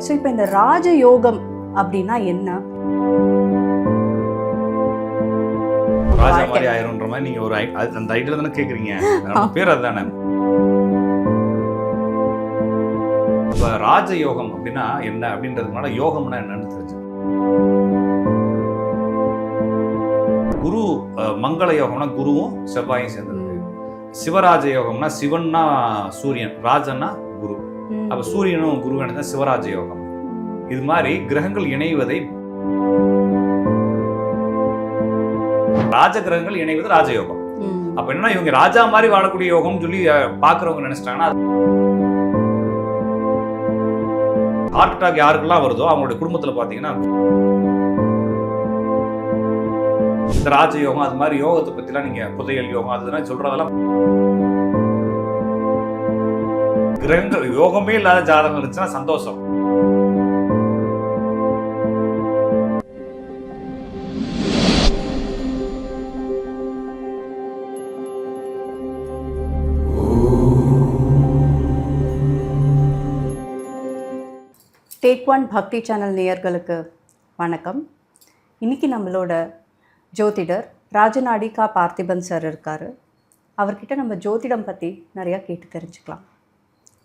So இப்போ இந்த ராஜயோகம் அப்படின்னா என்ன? ராஜா மாதிரி ஆயிரும்ன்ற மாதிரி நீங்க ஒரு அந்த ஐடியா தானே கேக்குறீங்க. நம்ம பேர் அதுதானே. இப்ப ராஜயோகம் அப்படின்னா என்ன அப்படின்றதுனால யோகம்னா என்னன்னு தெரிஞ்சு. குரு மங்கள யோகம்னா குருவும் செவ்வாயும் சேர்ந்தது. சிவராஜ யோகம்னா சிவன்னா சூரியன், ராஜன்னா குரு. அப்ப சூரியனும் குருவும் தான் சிவராஜ யோகம். இது மாதிரி கிரகங்கள் இணைவதை, ராஜ கிரகங்கள் இணைவது ராஜயோகம். அப்ப என்னன்னா இவங்க ராஜா மாதிரி வாழக்கூடிய யோகம்னு சொல்லி பாக்குறவங்க நினைச்சிட்டாங்கன்னா, ஹார்ட் அட்டாக் யாருக்கெல்லாம் வருதோ அவங்களுடைய குடும்பத்துல பாத்தீங்கன்னா இந்த ராஜயோகம் அது மாதிரி யோகத்தை பத்திலாம் நீங்க புதையல் யோகம் அதுதான் சொல்றதெல்லாம் கிரகங்கள் யோகமே இல்லாத ஜாதகம் இருந்துச்சுன்னா சந்தோஷம். டேக் ஒன் பக்தி சேனல் நேயர்களுக்கு வணக்கம். இன்னைக்கு நம்மளோட ஜோதிடர் ராஜநாடி கா பார்த்திபன் சார் இருக்காரு. அவர்கிட்ட நம்ம ஜோதிடம் பற்றி நிறையா கேட்டு தெரிஞ்சுக்கலாம்.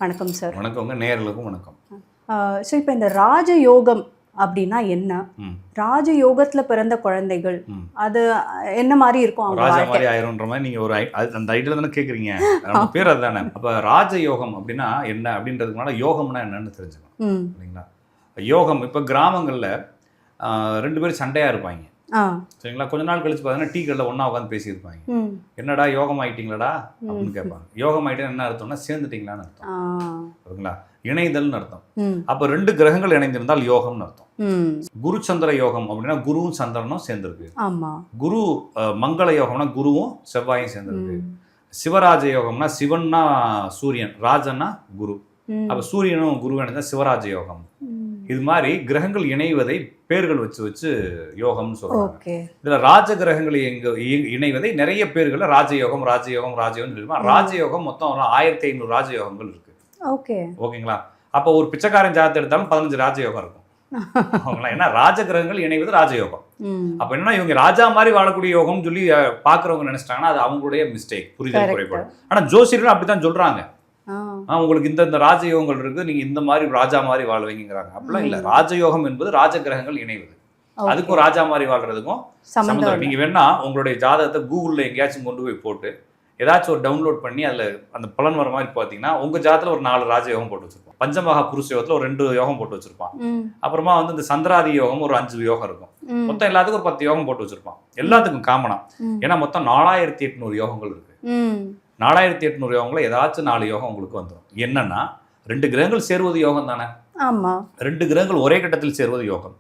வணக்கம் சார். வணக்கங்க, நேயர்களுக்கும் வணக்கம். ஸோ இப்போ இந்த ராஜயோகம் அப்படின்னா என்ன? ராஜயோகத்தில் பிறந்த குழந்தைகள் அது என்ன மாதிரி இருக்கும்? ராஜா மாதிரி ஆயிரும்ன்ற மாதிரி நீங்க ஒரு அந்த ஐடியா தானே கேக்குறீங்க. நம்ம பேர் அதுதானே. அப்ப ராஜயோகம் அப்படின்னா என்ன அப்படின்றதுனால யோகம்னா என்னன்னு தெரிஞ்சுக்கணும் இல்லைங்களா. யோகம் இப்ப கிராமங்கள்ல 2 பேரும் சண்டையா இருப்பாங்க சரிங்களா. கொஞ்ச நாள் கழிச்சு பார்த்தீங்கன்னா டீ கடையில் ஒன்றா உட்காந்து பேசியிருப்பாங்க. என்னடா யோகம் ஆகிட்டீங்களாடா அப்படின்னு கேட்பாங்க. யோகம் ஆகிட்டே என்ன அர்த்தம்னா சேர்ந்துட்டீங்களான்னு அர்த்தம் சரிங்களா. இணைதல்னு அர்த்தம். அப்போ 2 கிரகங்கள் இணைந்திருந்தால் யோகம்னு அர்த்தம். குரு சந்திர யோகம் அப்படின்னா குருவும் சந்திரனும் சேர்ந்துருக்கு. குரு மங்கள யோகம்னா குருவும் செவ்வாயும் சேர்ந்துருக்கு. சிவராஜ யோகம்னா சிவன்னா சூரியன், ராஜன்னா குரு. அப்போ சூரியனும் குருவும் தான் சிவராஜ யோகம். இது மாதிரி கிரகங்கள் இணைவதை பேர்கள் வச்சு வச்சு யோகம்னு சொல்றாங்க. இதுல ராஜ கிரகங்கள் இணைவதை நிறைய பேர்கள் ராஜயோகம் ராஜயோகம் ராஜயோகம் சொல்லுமா. ராஜயோகம் மொத்தம் 1500 ராஜயோகங்கள் இருக்கு. ஓகேங்களா. அப்போ ஒரு பிச்சைக்காரன் ஜாதகத்தை எடுத்தாலும் 15 ராஜயோகம் இருக்கும். ஏன்னா ராஜ கிரகங்கள் இணைவது ராஜயோகம். அப்ப என்னன்னா இவங்க ராஜா மாதிரி வாழக்கூடிய யோகம்னு சொல்லி பாக்குறவங்க நினைச்சிட்டாங்கன்னா அது அவங்களுடைய மிஸ்டேக், புரிதல் குறைபாடு. ஆனா ஜோசியர்கள் அப்படித்தான் சொல்றாங்க. உங்களுக்கு இந்த ராஜயோகங்கள் இருக்கு, நீங்க இந்த மாதிரி ராஜா மாதிரி வாழ்வீங்கிறாங்க. அப்படிலாம் இல்ல. ராஜயோகம் என்பது ராஜ கிரகங்கள் இணைவது. அதுக்கும் ராஜா மாதிரி வாழ்றதுக்கும் சம்பந்தம். நீங்க வேணா உங்களுடைய ஜாதகத்தை கூகுள்ல எங்கேயாச்சும் கொண்டு போய் போட்டு ஏதாச்சும் ஒரு டவுன்லோட் பண்ணி அதுல அந்த பலன் வர மாதிரி பாத்தீங்கன்னா உங்க ஜாதத்துல ஒரு 4 ராஜயோகம் போட்டு வச்சிருப்பான். பஞ்சமகா புருஷ யோகத்துல ஒரு 2 யோகம் போட்டு வச்சிருப்பான். அப்புறமா இந்த சந்திராதி யோகம் ஒரு 5 யோகம் இருக்கும். மொத்தம் எல்லாத்துக்கும் ஒரு 10 யோகம் போட்டு வச்சிருப்பான். எல்லாத்துக்கும் காமனா. ஏன்னா மொத்தம் 4800 யோகங்கள் இருக்கு. 4800 யோகங்கள ஏதாச்சும் 4 யோகம் உங்களுக்கு வந்துடும். என்னன்னா 2 கிரகங்கள் சேருவது யோகம் தானே. 2 கிரகங்கள் ஒரே கட்டத்தில் சேருவது யோகம்.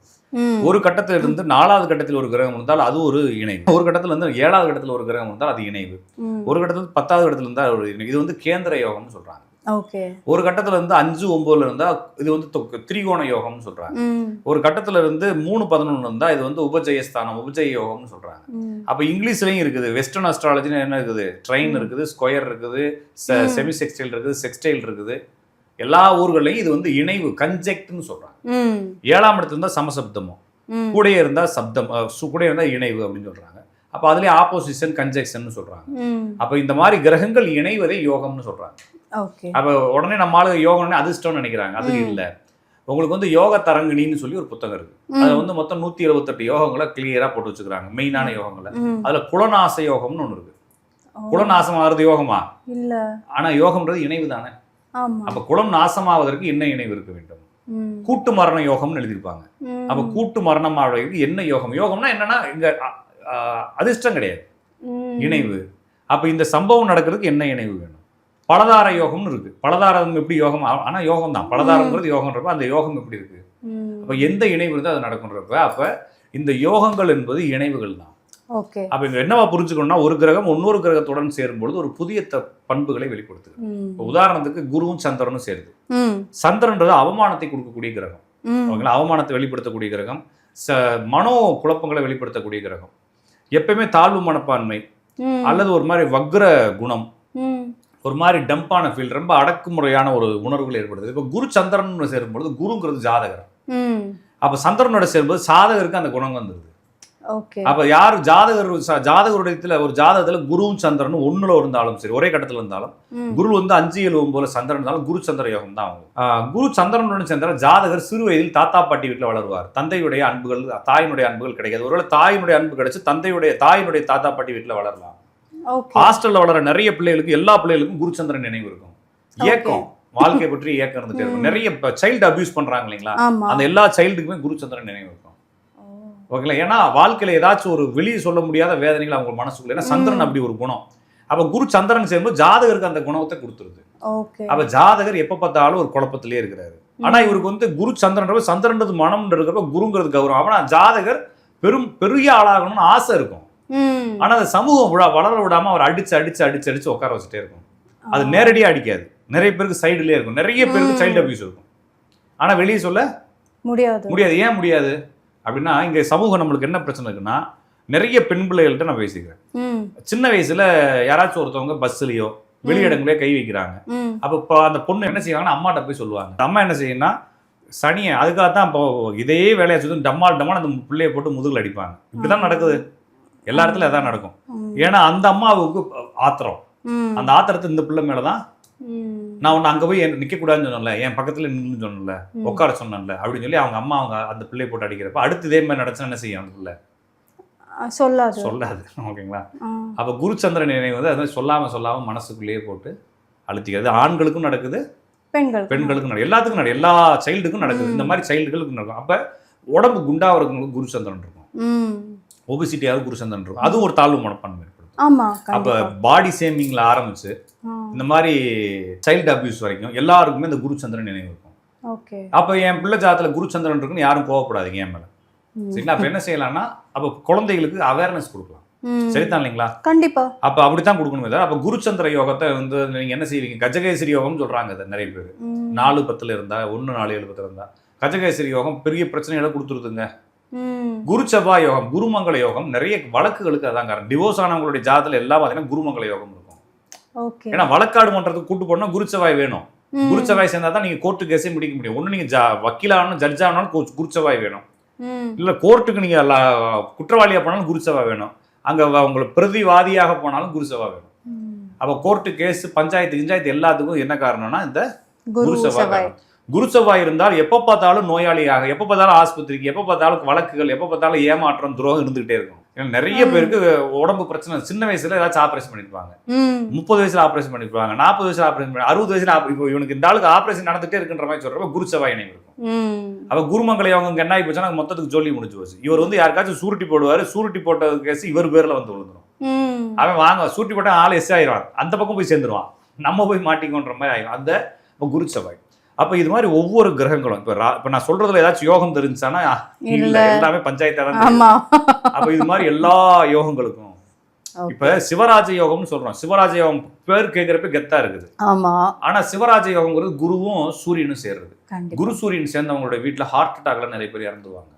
ஒரு கட்டத்தில் இருந்து 4வது கட்டத்தில் ஒரு கிரகம் இருந்தால் அது ஒரு இணைவு. ஒரு கட்டத்துல இருந்து 7வது கட்டத்தில் ஒரு கிரகம் இருந்தால் அது இணைவு. ஒரு கட்டத்தில் 10வது கட்டத்தில் இருந்தால் ஒரு இணைவு. இது கேந்திர யோகம்னு சொல்றாங்க. ஒரு கட்டத்துல இருந்து 5, 9ல இருந்தா இது திரிகோண யோகம்னு சொல்றாங்க. ஒரு கட்டத்துல இருந்து 3, 11 இருந்தா இது உபஜயஸ்தானம், உபஜய யோகம்னு சொல்றாங்க. அப்ப இங்கிலீஷ்லயும் இருக்குது. வெஸ்டர்ன் அஸ்ட்ராலஜின்னு என்ன இருக்குது? ட்ரைன் இருக்குது, ஸ்கொயர் இருக்குது, செமி செக்ஸ்டைல் இருக்குது, செக்ஸ்டைல் இருக்குது. எல்லா ஊர்களையும் இது இணைவு, கன்ஜெக்ட்னு சொல்றாங்க. 7ஆம் இடத்துல இருந்தா சமசப்தமும், கூடயே இருந்தா சப்தம், கூட இருந்தா இணைவு அப்படின்னு சொல்றாங்க. அப்ப அதுலயே ஆப்போசிஷன், கன்ஜெக்ஷன் சொல்றாங்க. அப்ப இந்த மாதிரி கிரகங்கள் இணைவதை யோகம்னு சொல்றாங்க. அப்ப உடனே நம்ம ஆளு யோகம்னு அதிர்ஷ்டம்னு நினைக்கிறாங்க. அது இல்ல. உங்களுக்கு யோக தரங்கிணின்னு சொல்லி ஒரு புத்தகம் இருக்கு. அதுல மொத்தம் 178 யோகங்களை கிளியரா போட்டு வச்சுக்கிறாங்க. மெயினான யோகங்களை. அதுல குலநாச யோகம்னு ஒண்ணு இருக்கு. குலநாசம் ஆகுறது யோகமா இல்ல, ஆனா யோகம்ன்றது இணைவு தானே. அப்ப குலம் நாசமாவதற்கு என்ன இணைவு இருக்க வேண்டும்? கூட்டு மரண யோகம்னு எழுதியிருப்பாங்க. அப்ப கூட்டு மரணம் ஆவதற்கு என்ன யோகம்? யோகம்னா என்னன்னா இங்க அதிர்ஷ்டம் கிடையாது, இணைவு. அப்ப இந்த சம்பவம் நடக்கிறதுக்கு என்ன இணைவு வேணும்? பலதார யோகம்னு இருக்கு. பலதாரம் எப்படி யோகம்? ஆனா யோகம் தான். பலதாரம்ங்கிறது யோகம்ன்றப்ப அந்த யோகம் எப்படி இருக்கு? அப்ப எந்த இணைவு இருந்தா அது நடக்கும்ன்றப்ப அப்ப இந்த யோகங்கள் என்பது இணைவுகள் தான். அப்ப இங்க என்னவா புரிஞ்சுக்கணும்னா ஒரு கிரகம் இன்னொரு கிரகத்துடன் சேரும்பொழுது ஒரு புதிய பண்புகளை வெளிப்படுத்துது. உதாரணத்துக்கு குருவும் சந்திரனும் சேருது. சந்திரன்றது அவமானத்தை கொடுக்கக்கூடிய கிரகம். அவமானத்தை வெளிப்படுத்தக்கூடிய கிரகம், மனோ குழப்பங்களை வெளிப்படுத்தக்கூடிய கிரகம். எப்பயுமே தாழ்வு மனப்பான்மை அல்லது ஒரு மாதிரி வக்ர குணம் ஒரு மாதிரி டம்பான ஃபீல், ரொம்ப அடக்குமுறையான ஒரு உணர்வுகள் ஏற்படுது. இப்போ குரு சந்திரன் சேரும்பொழுது குருங்கிறது ஜாதகர். அப்போ சந்திரனோட சேரும்போது சாதகருக்கு அந்த குணம் வந்துருது. ஓகே. அப்போ யார் ஜாதகருடைய ஒரு ஜாதகத்தில் குருவும் சந்திரனும் ஒன்றுல இருந்தாலும் சரி, ஒரே கட்டத்தில் இருந்தாலும், குரு வந்து 5, 7 9 சந்திரன் இருந்தாலும் குரு சந்திர யோகம் தான் ஆகும். குரு சந்திரனுடன் சேர்ந்த ஜாதகர் சிறு வயதில் தாத்தா பாட்டி வீட்டில் வளருவார். தந்தையுடைய அன்புகள், தாயினுடைய அன்புகள் கிடைக்காது. ஒருவேளை தாயினுடைய அன்பு கிடைச்சு தாயினுடைய தாத்தா பாட்டி வீட்டில் வளரலாம். ஹாஸ்டல்ல வளர நிறைய பிள்ளைகளுக்கு, எல்லா பிள்ளைகளுக்கும் குருச்சந்திரன் நினைவு இருக்கும். ஏக்கம், வாழ்க்கை பற்றி ஏக்கம் இருந்துட்டே இருக்கும். நிறைய சைல்டு அபியூஸ் பண்றாங்க இல்லைங்களா, அந்த எல்லா சைல்டுக்குமே குருச்சந்திரன் நினைவு இருக்கும். ஓகேங்களா? ஏன்னா வாழ்க்கையில ஏதாச்சும் ஒரு வெளியே சொல்ல முடியாத வேதனைகள் அவங்க மனசுக்குள்ள, ஏன்னா சந்திரன் அப்படி ஒரு குணம். அப்ப குரு சந்திரன் சேரும்போது ஜாதகருக்கு அந்த குணத்தை கொடுத்துருது. அப்ப ஜாதகர் எப்ப பார்த்தாலும் ஒரு குழப்பத்திலே இருக்கிறாரு. ஆனா இவருக்கு வந்து குரு சந்திரன்றது மனம் இருக்கிறப்ப குருங்கிறது கௌரவம். ஆனா ஜாதகர் பெரிய ஆளாகணும்னு ஆசை இருக்கும். ஆனா அந்த சமூகம் வளர விடாம அவர் அடிச்சு உட்கார வச்சுட்டே இருக்கும். அது நேரடியா அடிக்காது, நிறைய பேருக்கு சைடுலயே இருக்கும். நிறைய பேருக்கு சைல்டு அபியூஸ் இருக்கும். ஆனா வெளியே சொல்ல முடியாது. ஏன் முடியாது அப்படின்னா, இங்க சமூகம் நம்மளுக்கு என்ன பிரச்சனை இருக்குன்னா, நிறைய பெண் பிள்ளைகள்கிட்ட நான் பேசிக்கிறேன். சின்ன வயசுல யாராச்சும் ஒருத்தவங்க பஸ்லயோ வெளியிடங்களே கை வைக்கிறாங்க. அப்ப அந்த பொண்ணு என்ன செய்வாங்கன்னா, அம்மாட்ட போய் சொல்லுவாங்க. அம்மா என்ன செய்யணும்னா, சனியை அதுக்காகத்தான் இப்போ இதே வேலையை சொல்லி டம்மால் அந்த பிள்ளைய போட்டு முதுகுல அடிப்பாங்க. இப்படிதான் நடக்குது, எல்லா இடத்துல அதான் நடக்கும். ஏன்னா அந்த அம்மாவுக்கு ஆத்திரம், அந்த ஆத்திரத்தை இந்த பிள்ளை மேலதான், நான் ஒன்று அங்கே போய் நிற்க கூடாதுன்னு சொன்னல, என் பக்கத்தில் நின்று சொன்னல, உட்கார சொன்னல அப்படின்னு சொல்லி அவங்க அம்மா அந்த பிள்ளையை போட்டு அடிக்கிறப்ப அடுத்து இதே மாதிரி நடச்சுன்னா என்ன செய்யும்? அந்த பிள்ளை சொல்லாது. ஓகேங்களா? அப்போ குருச்சந்திரன் நினைவு வந்து அது சொல்லாம மனசுக்குள்ளேயே போட்டு அழுத்திக்கிறது. ஆண்களுக்கும் நடக்குது, பெண்களுக்கும் நடக்குது, எல்லாத்துக்கும் நடக்குது, எல்லா சைல்டுக்கும் நடக்குது. இந்த மாதிரி சைல்டுகளுக்கும் நடக்கும். அப்போ உடம்பு குண்டாகிறவங்களுக்கு குருச்சந்திரன் இருக்கும், ஒபிசிட்டியாவது குருச்சந்திரன் இருக்கும். அதுவும் ஒரு தாழ்வு மனப்பான்மை ஏற்படுத்தும். அப்போ பாடி ஷேமிங்ல ஆரம்பிச்சு இந்த மாதிரி சைல்டு அபியூஸ் வரைக்கும் எல்லாருக்குமே இந்த குருச்சந்திரன் நினைவு இருக்கும். அப்போ என் பிள்ளை ஜாதத்துல குருச்சந்திரன் இருக்குன்னு யாரும் கோவப்படாதீங்க என் மேல, சரிங்களா? அப்ப என்ன செய்யலாம்னா, அப்ப குழந்தைகளுக்கு அவேர்னஸ் கொடுக்கலாம். சரிதான் இல்லைங்களா? கண்டிப்பா. அப்ப அப்படித்தான் கொடுக்கணுமே தவிர, அப்ப குருச்சந்திர யோகத்தை வந்து நீங்க என்ன செய்வீங்க? கஜகேசரி யோகம் சொல்றாங்க. அதை நிறைய பேர் 4-10 இருந்தா, 1-4-7 இருந்தா கஜகேசரி யோகம் பெரிய பிரச்சனைகளை கொடுத்துருதுங்க. குரு செவ்வாய் யோகம், குருமங்கள யோகம் நிறைய வழக்குகளுக்கு அதான் காரணம். டிவோர்ஸ் ஆனவங்களுடைய ஜாதத்துல எல்லாம் பாத்தீங்கன்னா குருமங்கள யோகம் இருக்கும். ஏன்னா வழக்காடு மன்றத்துக்கு கூட்டு போனா குரு செவ்வாய் வேணும். குரு செவ்வாய் சேர்ந்தா தான் நீங்க கோர்ட்டு கேஸே முடிக்க முடியும். ஒண்ணு நீங்க வக்கீலாகணும், ஜட்ஜ் ஆகணும், குரு செவ்வாய் வேணும். இல்ல கோர்ட்டுக்கு நீங்க குற்றவாளியா போனாலும் குரு செவ்வாய் வேணும். அங்க உங்களுக்கு பிரதிவாதியாக போனாலும் குரு செவ்வாய் வேணும். அப்ப கோர்ட்டு கேஸ், பஞ்சாயத்து எல்லாத்துக்கும் என்ன காரணம்னா இந்த குரு செவ்வாய். குரு செவ்வாய் இருந்தால் எப்ப பார்த்தாலும் நோயாளியாக, எப்ப பார்த்தாலும் ஆஸ்பத்திரிக்கு, எப்ப பார்த்தாலும் வழக்குகள், எப்ப பார்த்தாலும் ஏமாற்றம், துரோகம் இருந்துகிட்டே இருக்கும். நிறைய பேருக்கு உடம்பு பிரச்சனை சின்ன வயசுல ஏதாச்சும் ஆபரேஷன் பண்ணிருப்பாங்க, 30 வயசுல ஆபரேஷன் பண்ணிருப்பாங்க, 40 வயசுல ஆபரேஷன் பண்ணி, 60 வயசுல இப்போ இவனுக்கு இந்த ஆளுக்கு ஆபரேஷன் நடந்துட்டே இருக்குன்ற மாதிரி சொல்றப்ப குரு செவ்வாய் இணைவு இருக்கும். அப்ப குருமங்களை அவங்க என்ன ஆகி போச்சுன்னா மொத்தத்துக்கு ஜோலி முடிஞ்சு போச்சு. இவர் வந்து யாருக்காச்சும் சூரிட்டி போடுவாரு, சூரிட்டி போட்ட கேஸ் இவர் பேர்ல வந்து விழுந்துரும். அவன் வாங்க சூரிட்டி போட்டா ஆள் எஸ் ஆயிடுவான், அந்த பக்கம் போய் சேர்ந்துருவான், நம்ம போய் மாட்டிக்கோன்ற மாதிரி ஆயிடும் அந்த குரு செவ்வாய். அப்ப இது மாதிரி ஒவ்வொரு கிரகங்களும் இப்ப நான் சொல்றதுல ஏதாச்சும் யோகம் தெரிஞ்சானா இல்ல, எல்லாமே பஞ்சாயத்தா தான். அப்ப இது மாதிரி எல்லா யோகங்களுக்கும் இப்ப சிவராஜ யோகம்னு சொல்றோம். சிவராஜ யோகம் பேர் கேட்கிறப்ப கெத்தா இருக்குது. ஆனா சிவராஜ யோகம்ங்கிறது குருவும் சூரியனும் சேர்றது. குரு சூரியன் சேர்ந்தவங்களுடைய வீட்டுல ஹார்ட் அட்டாக்ல நிறைய பேர் இறந்துருவாங்க.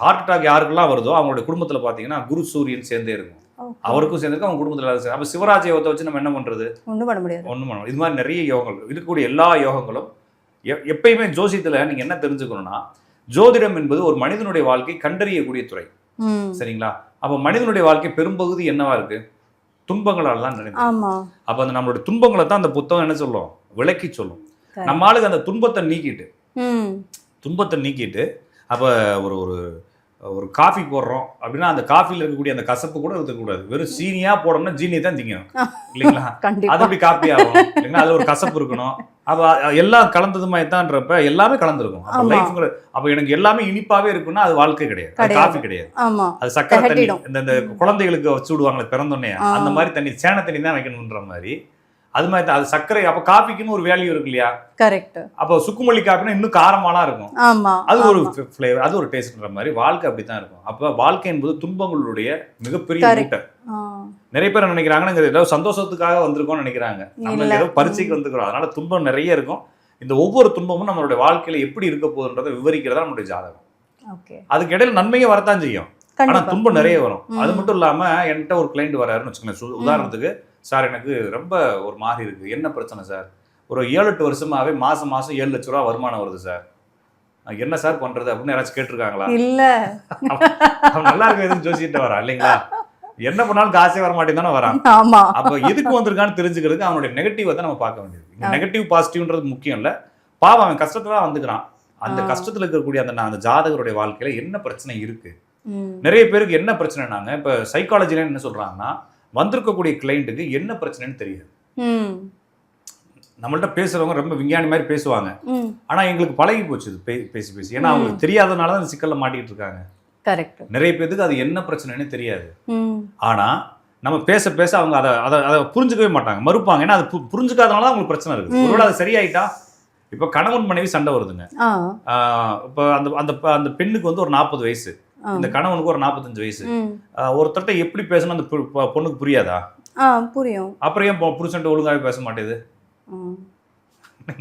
ஹார்ட் அட்டாக் யாருக்கெல்லாம் வருதோ அவங்களுடைய குடும்பத்துல பாத்தீங்கன்னா குரு சூரியன் சேர்ந்தே இருக்கும். அவருக்கும் சேர்ந்திருக்கு, அவங்க குடும்பத்துல. அப்ப சிவராஜ யோகத்தை வச்சு நம்ம என்ன பண்றது? ஒண்ணும் பண்ண முடியாது. இது மாதிரி நிறைய யோகங்கள் இருக்கக்கூடிய எல்லா யோகங்களும் எப்பயுமே ஜோசியத்துல நீங்க என்ன தெரிஞ்சுக்கணும்னா, ஜோதிடம் என்பது ஒரு மனிதனுடைய வாழ்க்கை கண்டறியக்கூடிய துறை. சரிங்களா? அப்ப மனிதனுடைய வாழ்க்கை பெரும்பகுதி என்னவா இருக்கு? துன்பங்களால் தான் நினைக்கிறோம். அப்ப அந்த நம்மளுடைய துன்பங்களை தான் அந்த புத்தகம் என்ன சொல்லும்? விளக்கி சொல்லும். நம்ம ஆளுக்கு அந்த துன்பத்தை நீக்கிட்டு அப்ப ஒரு காஃபி போடுறோம் அப்படின்னா அந்த காஃபில இருக்கக்கூடிய அந்த கசப்பு கூட இருக்கக்கூடாது. வெறும் சீனியா போடணும்னா ஜீனி தான் திங்கணும் இல்லைங்களா? அது அப்படி காப்பி ஆகும் இல்லைங்களா? அதுல ஒரு கசப்பு இருக்கணும். அப்ப எல்லாம் கலந்தது மாதிரி தான்றப்ப எல்லாமே கலந்துருக்கும். அப்ப எனக்கு எல்லாமே இனிப்பாவே இருக்குன்னா அது வாழ்க்கை கிடையாது, அது காஃபி கிடையாது. அது சக்கரை தண்ணி, இந்த குழந்தைகளுக்கு வச்சு விடுவாங்களே பிறந்தோடனே, அந்த மாதிரி தண்ணி, சேன தண்ணி தான் வைக்கணும்ன்ற மாதிரி. அது மாதிரி தான் அது சர்க்கரை. அப்ப காஃபிக்குன்னு ஒரு வேல்யூ இருக்கு இல்லையா? கரெக்ட். அப்போ சுக்குமல்லி காஃபினா இன்னும் காரமாலாம் இருக்கும், அது ஒரு ஃபிளேவர், அது ஒரு டேஸ்ட்ன்ற மாதிரி வாழ்க்கை அப்படித்தான் இருக்கும். அப்ப வாழ்க்கை என்பது துன்பங்களுடைய மிகப்பெரிய மூட்டை. நிறைய பேர் நினைக்கிறாங்கன்னா ஏதோ சந்தோஷத்துக்காக வந்திருக்கோம்னு நினைக்கிறாங்க. நம்ம ஏதோ பரீட்சைக்கு வந்துக்கிறோம், அதனால துன்பம் நிறைய இருக்கும். இந்த ஒவ்வொரு துன்பமும் நம்மளுடைய வாழ்க்கையில எப்படி இருக்க போகுதுன்றதை விவரிக்கிறதா நம்மளுடைய ஜாதகம். அதுக்கு இடையில நன்மையே வரத்தான் செய்யும், ஆனா துன்பம் நிறைய வரும். அது மட்டும் இல்லாம என்கிட்ட ஒரு கிளைண்ட் வராருன்னு வச்சுக்கோங்க, உதாரணத்துக்கு சார் எனக்கு ரொம்ப ஒரு மாதிரி இருக்குது, என்ன பிரச்சனை சார்? ஒரு 7-8 வருஷமாகவே மாதம் 7 லட்ச ரூபா வருமானம் வருது சார், நான் என்ன சார் பண்ணுறது அப்படின்னு யாராச்சும் கேட்டிருக்காங்களா? இல்லை. அவன் நல்லா இருக்க எதுவும் ஜோசிக்கிட்ட வரான் இல்லைங்களா? என்ன பண்ணாலும் காசே வர மாட்டேன் வரான். ஆமா. அப்போ எதுக்கு வந்திருக்கான்னு தெரிஞ்சுக்கிறதுக்கு அவனுடைய நெகட்டிவை தான் நம்ம பார்க்க வேண்டியது. நெகட்டிவ் பாசிட்டிவ்ன்றது முக்கியம் இல்லை. பாவம் அவன் கஷ்டத்துல தான் வந்துக்கிறான். அந்த கஷ்டத்துல இருக்கக்கூடிய அந்த ஜாதகருடைய வாழ்க்கையில என்ன பிரச்சனை இருக்கு? நிறைய பேருக்கு என்ன பிரச்சனைனாங்க, இப்போ சைக்காலஜில என்ன சொல்றாங்கன்னா, வந்திருக்கக்கூடிய கிளைண்ட்டுக்கு என்ன பிரச்சனைன்னு தெரியாது. நம்மள்ட்ட பேசுறவங்க ரொம்ப விஞ்ஞானி மாதிரி பேசுவாங்க, ஆனா எங்களுக்கு பழகி போச்சு பேசி பேசி. ஏன்னா அவங்களுக்கு தெரியாதனால தான் அந்த சிக்கல்ல மாட்டிட்டு இருக்காங்க. கரெக்ட். நிறைய பேருக்கு அது என்ன பிரச்சனைன்னு தெரியாது. ஆனா நம்ம பேச பேச அவங்க அதை புரிஞ்சுக்கவே மாட்டாங்க, மறுப்பாங்க. ஏன்னா அது புரிஞ்சுக்காதனால தான் அவங்களுக்கு பிரச்சனை இருக்கு. ஒருவேளை அது சரியாயிட்டா, இப்போ கணவன் மனைவி சண்டை வருதுங்க. இப்போ அந்த பெண்ணுக்கு வந்து ஒரு 40 வயசு, இந்த கணவனுக்கு ஒரு 45 வயசு. ஒருத்தர்ட்ட எப்படி பேசணும் அந்த பொண்ணுக்கு புரியாதா? புரியும். அப்புறம் ஏன் புருஷன்ட்ட ஒழுங்காவே பேச மாட்டேது?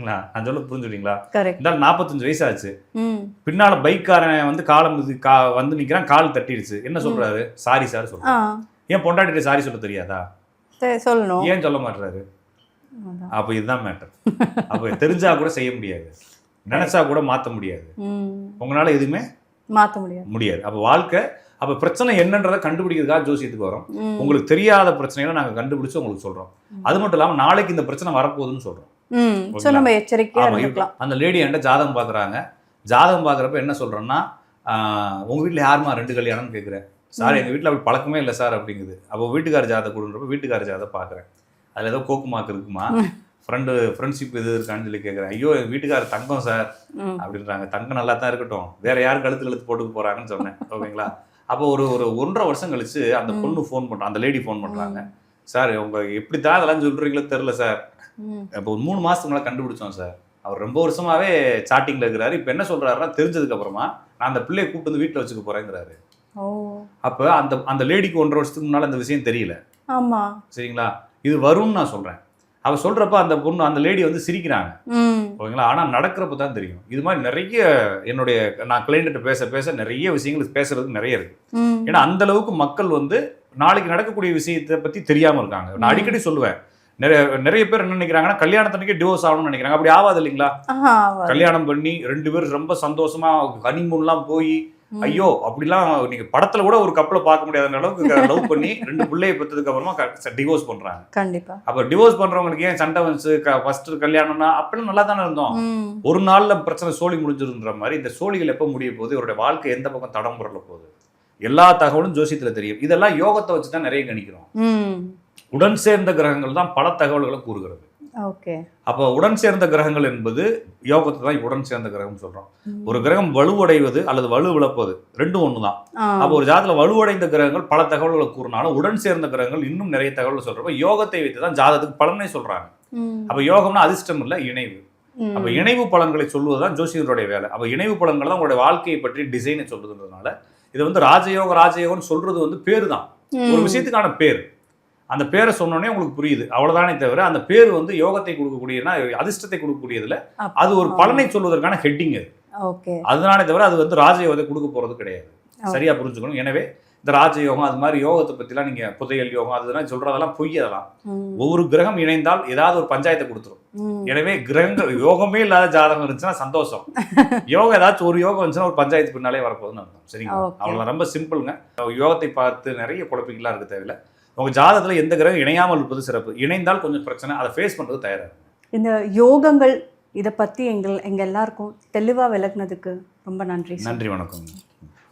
நான் சொல்ல புரிஞ்சுடுவீங்களா? இந்த 45 வயசு ஆச்சு, பின்னால பைக்காரன் வந்து காலம் வந்து நிக்கிறான், கால் தட்டிடுச்சு. என்ன சொல்றாரு? சாரி சார் சொல்றாரு. ஏன் பொண்டாட்டிட்ட சாரி சொல்ல தெரியாதா? சொல்லணும். ஏன் சொல்ல மாட்டாரு? அப்ப இதுதான் மேட்டர். அப்ப தெரிஞ்சா கூட செய்ய முடியாது, நினைச்சா கூட மாத்த முடியாது, உங்களால எதுவுமே மாத்த முடியாது. அப்ப வாழ்க்கை, அப்ப பிரச்சனை என்னன்றதை கண்டுபிடிக்கிறதுக்காக ஜோசியத்துக்கு வரோம். உங்களுக்கு தெரியாத பிரச்சனைகளை நாங்க கண்டுபிடிச்சு உங்களுக்கு சொல்றோம். அது மட்டும் இல்லாம நாளைக்கு இந்த பிரச்சனை வரப்போகுதுன்னு சொல்றோம். நம்ம எச்சரிக்கையா இருக்கலாம். அந்த லேடி என்கிட்ட ஜாதகம் பாக்குறாங்க. ஜாதகம் பாக்குறப்ப என்ன சொல்றேன்னா, உங்க வீட்டுல யாருமா 2 கல்யாணம்னு கேட்குறேன். சார் எங்க வீட்டுல அப்படி பழக்கமே இல்லை சார் அப்படிங்குது. அப்போ வீட்டுக்கார ஜாதகம் கொடுன்றப்ப வீட்டுக்கார ஜாதகம் பாக்குறேன். அதுல ஏதோ கோக்கு மார்க் இருக்குமா, ஃப்ரெண்ட்ஷிப் இது இருக்கான்னு சொல்லி கேட்குறேன். ஐயோ என் வீட்டுக்காரர் தங்கம் சார் அப்படின்றாங்க. தங்கம் நல்லா தான் இருக்கட்டும், வேற யாரும் கழுத்து போட்டுக்க போறாங்கன்னு சொன்னேன். ஓகேங்களா? அப்போ ஒரு 1.5 வருஷம் கழிச்சு அந்த பொண்ணு ஃபோன் பண்றான், அந்த லேடி ஃபோன் பண்றாங்க. சார் உங்க எப்படித்தான் அதெல்லாம் சொல்றீங்களோ தெரியல சார், இப்போ 3 மாசத்துக்கு முன்னாடி கண்டுபிடிச்சோம் சார், அவர் ரொம்ப வருஷமாவே சாட்டிங்ல இருக்கிறாரு. இப்போ என்ன சொல்றாருன்னா, தெரிஞ்சதுக்கு அப்புறமா நான் அந்த பிள்ளையை கூப்பிட்டு வந்து வீட்டில் வச்சுக்க போறேங்கிறாரு. அப்ப அந்த லேடிக்கு 1.5 வருஷத்துக்கு முன்னால அந்த விஷயம் தெரியல. ஆமா, சரிங்களா? இது வரும்னு நான் சொல்றேன். அவ சொல்றப்ப அந்த பொண்ணு, அந்த லேடி வந்து சிரிக்கிறாங்க. ஓகேங்களா? ஆனா நடக்கிறப்ப தான் தெரியும். இது மாதிரி நிறைய என்னுடைய நான் கிளைண்ட்ட பேச பேச நிறைய விஷயங்கள் பேசுறதுக்கு நிறைய இருக்கு. ஏன்னா அந்த அளவுக்கு மக்கள் வந்து நாளைக்கு நடக்கக்கூடிய விஷயத்தை பத்தி தெரியாம இருக்காங்க. நான் அடிக்கடி சொல்லுவேன், நிறைய பேர் என்ன நினைக்கிறாங்கன்னா, கல்யாணத்தன்னைக்கு டிவோர்ஸ் ஆகணும்னு நினைக்கிறாங்க. அப்படி ஆகாது இல்லைங்களா? கல்யாணம் பண்ணி 2 பேரும் ரொம்ப சந்தோஷமா ஹனிமூன்லாம் போய், ஐயோ அப்படிலாம் நீங்க படத்துல கூட ஒரு கப்பலை பார்க்க முடியாத அளவுக்கு லவ் பண்ணி 2 பிள்ளையை பெற்றதுக்கு அப்புறமா டிவோர்ஸ் பண்றாங்க. கண்டிப்பா. அப்ப டிவோர்ஸ் பண்றவங்களுக்கு ஏன் சண்டை வந்து ஃபர்ஸ்ட் கல்யாணம்னா அப்படிலாம் நல்லா தானே இருந்தோம், ஒரு நாள்ல பிரச்சனை சோழி முடிஞ்சிருன்ற மாதிரி இந்த சோழிகள் எப்ப முடிய போகுது, இவருடைய வாழ்க்கை எந்த பக்கம் தடம் புரள போகுது, எல்லா தகவலும் ஜோசியத்துல தெரியும். இதெல்லாம் யோகத்தை வச்சுதான் நிறைய கணிக்கிறோம். உடன் சேர்ந்த கிரகங்கள் தான் பல தகவல்களை கூறுகிறது. அப்போ உடன் சேர்ந்த கிரகங்கள் என்பது யோகத்தை தான் உடன் சேர்ந்த கிரகம் சொல்றோம். ஒரு கிரகம் வலுவடைவது அல்லது வலு விளப்பது ரெண்டும் ஒண்ணுதான். அப்போ ஒரு ஜாதகத்துல வலுவடைந்த கிரகங்கள் பல தகவல்களை கூறினாலும் உடன் சேர்ந்த கிரகங்கள் இன்னும் நிறைய தகவல்கள் சொல்றப்ப யோகத்தை வைத்துதான் ஜாதகத்துக்கு பலனே சொல்றாங்க. அப்ப யோகம்னா அதிர்ஷ்டம் இல்ல, இணைவு. அப்ப இணைவு பலன்களை சொல்வதுதான் ஜோசியருடைய வேலை. அப்ப இணைவு பலன்கள் தான் உங்களுடைய வாழ்க்கையை பற்றி டிசைனை சொல்றதுன்றதுனால இது வந்து ராஜயோகம்னு சொல்றது வந்து பேரு தான், ஒரு விஷயத்துக்கான பேர். அந்த பேரை சொன்னோடனே உங்களுக்கு புரியுது, அவ்வளவுதானே தவிர அந்த பேர் வந்து யோகத்தை கொடுக்கக்கூடியதுன்னா அதிர்ஷ்டத்தை கொடுக்கக்கூடியதுல அது ஒரு பலனை சொல்வதற்கான ஹெட்டிங் அது. அதனாலே தவிர அது வந்து ராஜயோகத்தை கொடுக்க போறது கிடையாது. சரியா புரிஞ்சுக்கணும். எனவே இந்த ராஜயோகம் அது மாதிரி யோகத்தை பத்திலாம் நீங்க புதையல் யோகம் அதெல்லாம் சொல்றதெல்லாம் பொய். அதெல்லாம் ஒவ்வொரு கிரகம் இணைந்தால் ஏதாவது ஒரு பஞ்சாயத்தை கொடுத்துரும். எனவே கிரகங்கள் யோகமே இல்லாத ஜாதகம் இருந்துச்சுன்னா சந்தோஷம், யோகம் ஏதாச்சும் ஒரு யோகம் இருந்துச்சுன்னா ஒரு பஞ்சாயத்து பின்னாலே வரப்போகுதுன்னு அர்த்தம். சரிங்களா? அவ்வளவுதான், ரொம்ப சிம்பிளுங்க. யோகத்தை பார்த்து நிறைய குழப்பிக்கலாம் இருக்க தேவையில்லை. உங்க ஜாதகத்துல எந்த கிரகம் இணையாமல் இருப்பது சிறப்பு. இணைந்தால் கொஞ்சம் பிரச்சனை, அதை ஃபேஸ் பண்றது தயாரா. இந்த யோகங்கள் இதை பத்தி எங்க எல்லாருக்கும் தெளிவா விளக்குனதுக்கு ரொம்ப நன்றி. நன்றி, வணக்கம்.